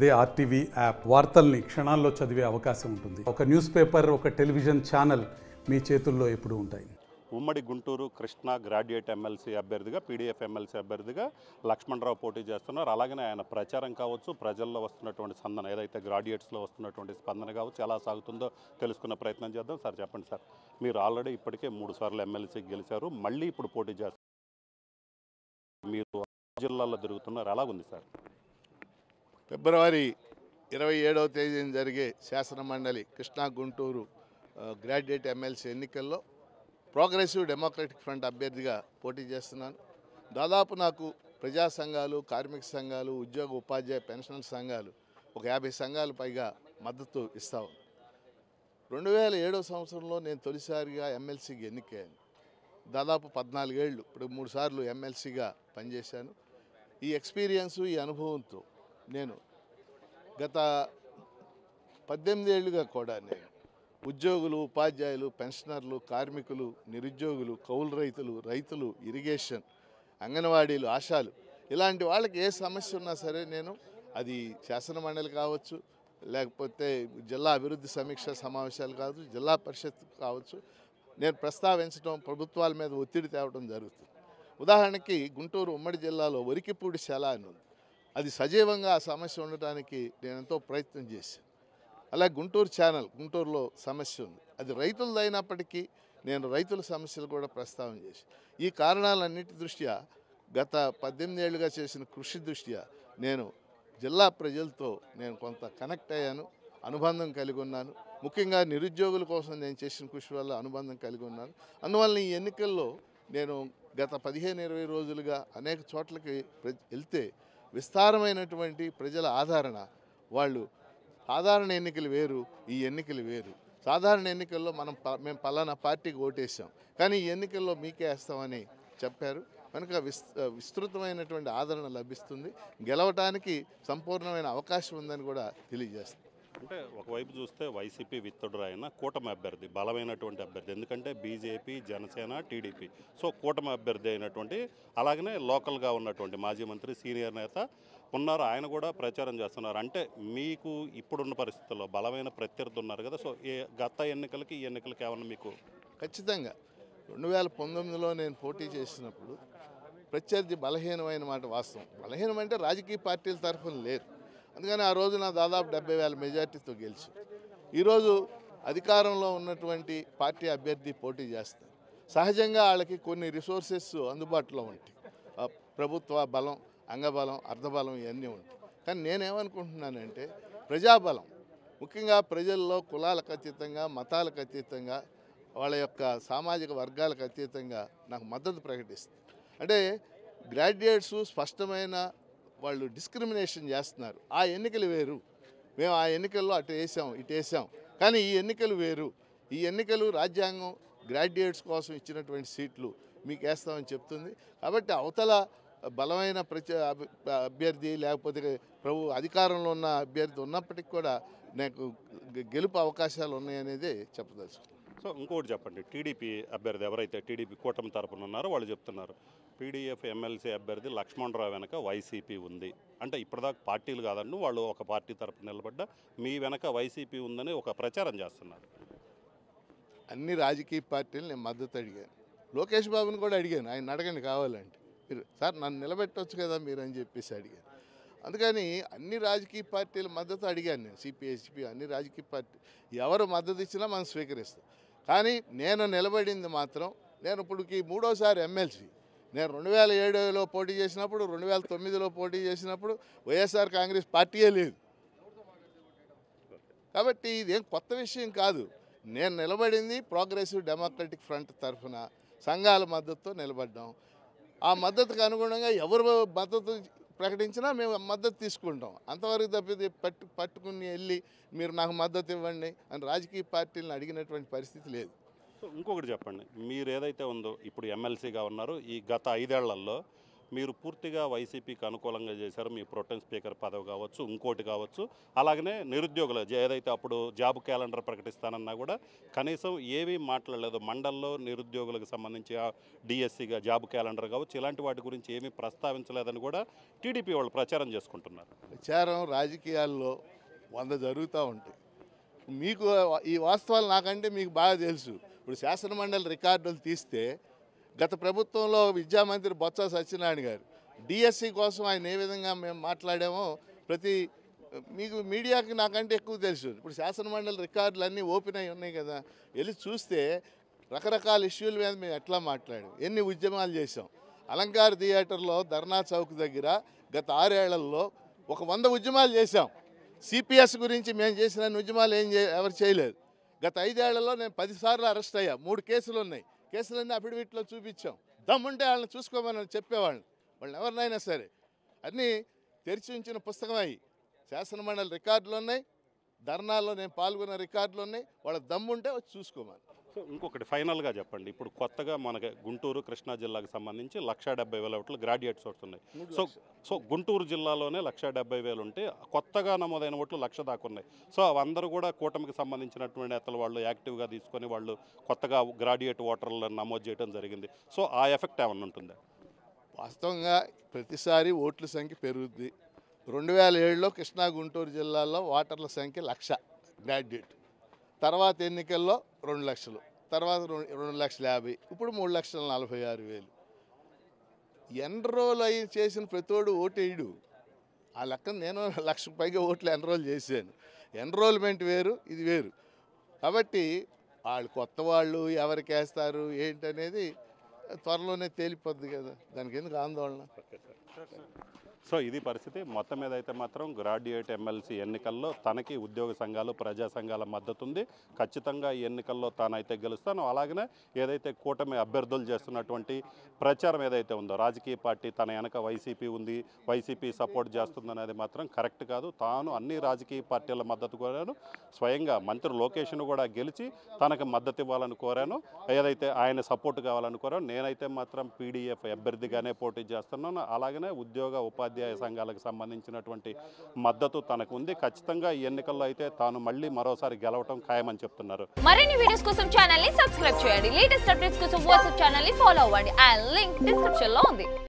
అదే RTV app వార్తల్ని క్షణాల్లో చదివే అవకాశం ఉంటుంది. ఒక న్యూస్ పేపర్, ఒక టెలివిజన్ ఛానల్ మీ చేతుల్లో ఎప్పుడూ ఉంటాయి. ఉమ్మడి గుంటూరు కృష్ణా గ్రాడ్యుయేట్ ఎమ్మెల్సీ అభ్యర్థిగా, పీడీఎఫ్ ఎమ్మెల్సీ అభ్యర్థిగా లక్ష్మణరావు పోటీ చేస్తున్నారు. అలాగనే ఆయన ప్రచారం కావచ్చు, ప్రజల్లో వస్తున్నటువంటి స్పందన, ఏదైతే గ్రాడ్యుయేట్స్లో వస్తున్నటువంటి స్పందన కావచ్చు, ఎలా సాగుతుందో తెలుసుకున్న ప్రయత్నం చేద్దాం. సార్ చెప్పండి సార్, మీరు ఆల్రెడీ ఇప్పటికే 3 సార్లు ఎమ్మెల్సీ గెలిచారు, మళ్ళీ ఇప్పుడు పోటీ చేస్తారు. మీరు జిల్లాల్లో తిరుగుతున్నారు, ఎలాగుంది సార్? ఫిబ్రవరి 27వ తేదీన జరిగే శాసనమండలి కృష్ణా గుంటూరు గ్రాడ్యుయేట్ ఎమ్మెల్సీ ఎన్నికల్లో ప్రోగ్రెసివ్ డెమోక్రటిక్ ఫ్రంట్ అభ్యర్థిగా పోటీ చేస్తున్నాను. దాదాపు నాకు ప్రజా సంఘాలు, కార్మిక సంఘాలు, ఉద్యోగ ఉపాధ్యాయ పెన్షనల్ సంఘాలు ఒక 50 సంఘాలు పైగా మద్దతు ఇస్తాం. 2007 సంవత్సరంలో నేను తొలిసారిగా ఎమ్మెల్సీకి ఎన్నికయ్యాను. దాదాపు 14 ఏళ్ళు, ఇప్పుడు 3 సార్లు ఎమ్మెల్సీగా పనిచేశాను. ఈ ఎక్స్పీరియన్సు, ఈ అనుభవంతో నేను గత 18 ఏళ్ళుగా కూడా నేను ఉద్యోగులు, ఉపాధ్యాయులు, పెన్షనర్లు, కార్మికులు, నిరుద్యోగులు, కౌలు రైతులు, ఇరిగేషన్, అంగన్వాడీలు, ఆశాలు, ఇలాంటి వాళ్ళకి ఏ సమస్య ఉన్నా సరే నేను, అది శాసన మండలి కావచ్చు, లేకపోతే జిల్లా అభివృద్ధి సమీక్ష సమావేశాలు కావచ్చు, జిల్లా పరిషత్ కావచ్చు, నేను ప్రస్తావించడం, ప్రభుత్వాల మీద ఒత్తిడి తేవడం జరుగుతుంది. ఉదాహరణకి గుంటూరు ఉమ్మడి జిల్లాలో వరికిపూడి శల అని ఉంది. అది సజీవంగా ఆ సమస్య ఉండటానికి నేను ఎంతో ప్రయత్నం చేశాను. అలాగే గుంటూరు ఛానల్, గుంటూరులో సమస్య ఉంది, అది రైతులది అయినప్పటికీ నేను రైతుల సమస్యలు కూడా ప్రస్తావన చేశాను. ఈ కారణాలన్నిటి దృష్ట్యా గత 18 ఏళ్ళుగా చేసిన కృషి దృష్ట్యా నేను జిల్లా ప్రజలతో నేను కొంత కనెక్ట్ అయ్యాను, అనుబంధం కలిగి ఉన్నాను. ముఖ్యంగా నిరుద్యోగుల కోసం నేను చేసిన కృషి వల్ల అనుబంధం కలిగి ఉన్నాను. అందువల్ల ఈ ఎన్నికల్లో నేను గత 15-20 రోజులుగా అనేక చోట్లకి వెళ్తే విస్తారమైనటువంటి ప్రజల ఆదరణ, వాళ్ళు సాధారణ ఎన్నికలు వేరు, ఈ ఎన్నికలు వేరు. సాధారణ ఎన్నికల్లో మేము పలానా పార్టీకి ఓటేసాం, కానీ ఈ ఎన్నికల్లో మీకే వేస్తామని చెప్పారు. కనుక విస్తృతమైనటువంటి ఆదరణ లభిస్తుంది, గెలవటానికి సంపూర్ణమైన అవకాశం ఉందని కూడా తెలియజేస్తుంది. అంటే ఒకవైపు చూస్తే వైసీపీ విత్తుడు అయిన కూటమి అభ్యర్థి, బలమైనటువంటి అభ్యర్థి, ఎందుకంటే బీజేపీ, జనసేన, టీడీపీ, సో కూటమి అభ్యర్థి అయినటువంటి, అలాగనే లోకల్గా ఉన్నటువంటి మాజీ మంత్రి, సీనియర్ నేత ఉన్నారు, ఆయన కూడా ప్రచారం చేస్తున్నారు. అంటే మీకు ఇప్పుడున్న పరిస్థితుల్లో బలమైన ప్రత్యర్థి ఉన్నారు కదా, సో గత ఎన్నికలకి ఈ ఎన్నికలకి ఏమన్నా మీకు? ఖచ్చితంగా 2019లో నేను పోటీ చేసినప్పుడు ప్రత్యర్థి బలహీనమైన మాట వాస్తవం. బలహీనం అంటే రాజకీయ పార్టీల తరఫున లేరు, అందుకని ఆ రోజున దాదాపు 70,000 మెజార్టీతో గెలిచి, ఈరోజు అధికారంలో ఉన్నటువంటి పార్టీ అభ్యర్థి పోటీ చేస్తారు. సహజంగా వాళ్ళకి కొన్ని రిసోర్సెస్ అందుబాటులో ఉంటాయి, ప్రభుత్వ బలం, అంగబలం, అర్ధబలం, ఇవన్నీ ఉంటాయి. కానీ నేనేమనుకుంటున్నానంటే ప్రజాబలం, ముఖ్యంగా ప్రజల్లో కులాలకు అతీతంగా, మతాలకు అతీతంగా, వాళ్ళ యొక్క సామాజిక వర్గాలకు అతీతంగా నాకు మద్దతు ప్రకటిస్తుంది. అంటే గ్రాడ్యుయేట్స్ స్పష్టమైన వాళ్ళు డిస్క్రిమినేషన్ చేస్తున్నారు. ఆ ఎన్నికలు వేరు, మేము ఆ ఎన్నికల్లో అటు వేసాం, ఇటు వేసాం, కానీ ఈ ఎన్నికలు వేరు. ఈ ఎన్నికలు రాజ్యాంగం గ్రాడ్యుయేట్స్ కోసం ఇచ్చినటువంటి సీట్లు మీకు వేస్తామని చెప్తుంది. కాబట్టి అవతల బలమైన అభ్యర్థి, లేకపోతే అధికారంలో ఉన్న అభ్యర్థి ఉన్నప్పటికీ కూడా నాకు గెలుపు అవకాశాలు ఉన్నాయనేదే చెప్పదలుచుకున్నాను. సో ఇంకోటి చెప్పండి, టీడీపీ అభ్యర్థి ఎవరైతే టీడీపీ కూటమి తరపున ఉన్నారో వాళ్ళు చెప్తున్నారు, పీడీఎఫ్ ఎమ్మెల్సీ అభ్యర్థి లక్ష్మణరావు వెనక వైసీపీ ఉంది. అంటే ఇప్పటిదాకా పార్టీలు కాదండి, వాళ్ళు ఒక పార్టీ తరపున నిలబడ్డా మీ వెనక వైసీపీ ఉందని ఒక ప్రచారం చేస్తున్నారు. అన్ని రాజకీయ పార్టీలు నేను మద్దతు అడిగాను, లోకేష్ బాబుని కూడా అడిగాను, ఆయన అడగండి కావాలంటే, మీరు సార్ నన్ను నిలబెట్టవచ్చు కదా మీరు అని చెప్పేసి అడిగాను. అందుకని అన్ని రాజకీయ పార్టీల మద్దతు అడిగాను నేను, సిపిఐ, అన్ని రాజకీయ పార్టీ ఎవరు మద్దతు ఇచ్చినా మనం స్వీకరిస్తాం. కానీ నేను నిలబడింది మాత్రం, నేను ఇప్పటికి 3వసారి ఎమ్మెల్సీ. నేను 2007లో పోటీ చేసినప్పుడు, 2009లో పోటీ చేసినప్పుడు వైఎస్ఆర్ కాంగ్రెస్ పార్టీయే లేదు. కాబట్టి ఇదేం కొత్త విషయం కాదు. నేను నిలబడింది ప్రోగ్రెసివ్ డెమోక్రటిక్ ఫ్రంట్ తరఫున, సంఘాల మద్దతుతో నిలబడ్డాం. ఆ మద్దతుకు అనుగుణంగా ఎవరు మద్దతు ప్రకటించినా మేము మద్దతు తీసుకుంటాం. అంతవరకు తప్పితే పట్టుకుని వెళ్ళి మీరు నాకు మద్దతు ఇవ్వండి అని రాజకీయ పార్టీలను అడిగినటువంటి పరిస్థితి లేదు. సో ఇంకొకటి చెప్పండి, మీరు ఏదైతే ఉందో ఇప్పుడు ఎమ్మెల్సీగా ఉన్నారు, ఈ గత 5 ఏళ్లలో మీరు పూర్తిగా వైసీపీకి అనుకూలంగా చేశారు. మీ ప్రొటెన్ స్పీకర్ పదవి కావచ్చు, ఇంకోటి కావచ్చు. అలాగనే నిరుద్యోగులు ఏదైతే అప్పుడు జాబ్ క్యాలెండర్ ప్రకటిస్తానన్నా కూడా కనీసం ఏమీ మాట్లాడలేదు. మండల్లో నిరుద్యోగులకు సంబంధించి డిఎస్సిగా జాబ్ క్యాలెండర్ కావచ్చు, ఇలాంటి వాటి గురించి ఏమీ ప్రస్తావించలేదని కూడా టీడీపీ వాళ్ళు ప్రచారం చేసుకుంటున్నారు. ప్రచారం రాజకీయాల్లో 100 జరుగుతూ ఉంటాయి. మీకు ఈ వాస్తవాలు నాకంటే మీకు బాగా తెలుసు. ఇప్పుడు శాసనమండలి రికార్డులు తీస్తే గత ప్రభుత్వంలో విద్యామంత్రి బొత్స సత్యనారాయణ గారు డిఎస్సి కోసం ఆయన ఏ విధంగా మేము మాట్లాడామో మీకు మీడియాకి నాకంటే ఎక్కువ తెలుసు. ఇప్పుడు శాసనమండలి రికార్డులు అన్నీ ఓపెన్ అయి ఉన్నాయి కదా, వెళ్ళి చూస్తే రకరకాల ఇష్యూల మీద మేము ఎట్లా మాట్లాడాం, ఎన్ని ఉద్యమాలు చేసాం. అలంకార్ థియేటర్లో ధర్నా చౌక్ దగ్గర గత 6 ఏళ్లలో ఒక 100 ఉద్యమాలు చేశాం. సిపిఎస్ గురించి మేము చేసిన ఉద్యమాలు ఎవరు చేయలేదు. గత 5 ఏళ్లలో నేను 10 సార్లు అరెస్ట్ అయ్యా. 3 కేసులు ఉన్నాయి. కేసులన్నీ అఫిడవిట్లో చూపించాం. దమ్ముంటే వాళ్ళని చూసుకోమని చెప్పేవాళ్ళని, వాళ్ళని ఎవరినైనా సరే. అన్నీ తెరిచి ఉంచిన పుస్తకం అయ్యి శాసనమండలి రికార్డులు ఉన్నాయి, ధర్నాల్లో నేను పాల్గొన్న రికార్డులు ఉన్నాయి. వాళ్ళ దమ్ముంటే వచ్చి చూసుకోమని. సో ఇంకొకటి ఫైనల్గా చెప్పండి, ఇప్పుడు కొత్తగా మనకి గుంటూరు కృష్ణా జిల్లాకు సంబంధించి 1,70,000 ఓట్లు గ్రాడ్యుయేట్స్ వస్తున్నాయి. సో గుంటూరు జిల్లాలోనే 1,70,000 ఉంటే కొత్తగా నమోదైన ఓట్లు 1,00,000 దాకా ఉన్నాయి. సో అవందరూ కూడా కూటమికి సంబంధించినటువంటి నేతలు వాళ్ళు యాక్టివ్గా తీసుకొని వాళ్ళు కొత్తగా గ్రాడ్యుయేట్ ఓటర్లను నమోదు చేయడం జరిగింది. సో ఆ ఎఫెక్ట్ ఏమన్నా ఉంటుందా? వాస్తవంగా ప్రతిసారి ఓట్ల సంఖ్య పెరుగుద్ది. 2007లో కృష్ణా గుంటూరు జిల్లాలో ఓటర్ల సంఖ్య 1,00,000 గ్రాడ్యుయేట్. తర్వాత ఎన్నికల్లో 2 లక్షలు, తర్వాత 2,50,000, ఇప్పుడు 3,46,000. ఎన్రోల్ అయ్యి చేసిన ప్రతోడు ఓటేయడు. ఆ లెక్కన నేను 1,00,000 పైగా ఓట్లు ఎన్రోల్ చేశాను. ఎన్రోల్మెంట్ వేరు, ఇది వేరు. కాబట్టి వాళ్ళు కొత్త వాళ్ళు ఎవరికి వేస్తారు ఏంటనేది త్వరలోనే తేలిపోద్ది కదా, దానికి ఎందుకు ఆందోళన. సో ఇది పరిస్థితి. మొత్తం మీద అయితే మాత్రం గ్రాడ్యుయేట్ ఎమ్మెల్సీ ఎన్నికల్లో తనకి ఉద్యోగ సంఘాలు, ప్రజా సంఘాల మద్దతు ఉంది. ఖచ్చితంగా ఈ ఎన్నికల్లో తానైతే గెలుస్తాను. అలాగనే ఏదైతే కూటమి అభ్యర్థులు చేస్తున్నటువంటి ప్రచారం ఏదైతే ఉందో, రాజకీయ పార్టీ తన వెనక వైసీపీ ఉంది, వైసీపీ సపోర్ట్ చేస్తుందనేది మాత్రం కరెక్ట్ కాదు. తాను అన్ని రాజకీయ పార్టీల మద్దతు కోరాను. స్వయంగా మంత్రి లోకేష్ను కూడా గెలిచి తనకు మద్దతు ఇవ్వాలని కోరాను. ఏదైతే ఆయన సపోర్ట్ కావాలని కోరాను. నేనైతే మాత్రం పీడీఎఫ్ అభ్యర్థిగానే పోటీ చేస్తున్నాను. అలాగనే ఉద్యోగ ఉపాధ్యాయ సంఘాలకు సంబంధించినటువంటి మద్దతు తనకు ఉంది. ఖచ్చితంగా ఈ ఎన్నికల్లో అయితే తాను మళ్ళీ మరోసారి గెలవటం ఖాయమని చెప్తున్నారు. మరిన్ని వీడియోస్ కోసం ఛానల్ ని సబ్స్క్రైబ్ చేయండి. లేటెస్ట్ అప్డేట్స్ కోసం వాట్సాప్ ఛానల్ ని ఫాలో అవ్వండి. ఆ లింక్ డిస్క్రిప్షన్ లో ఉంది.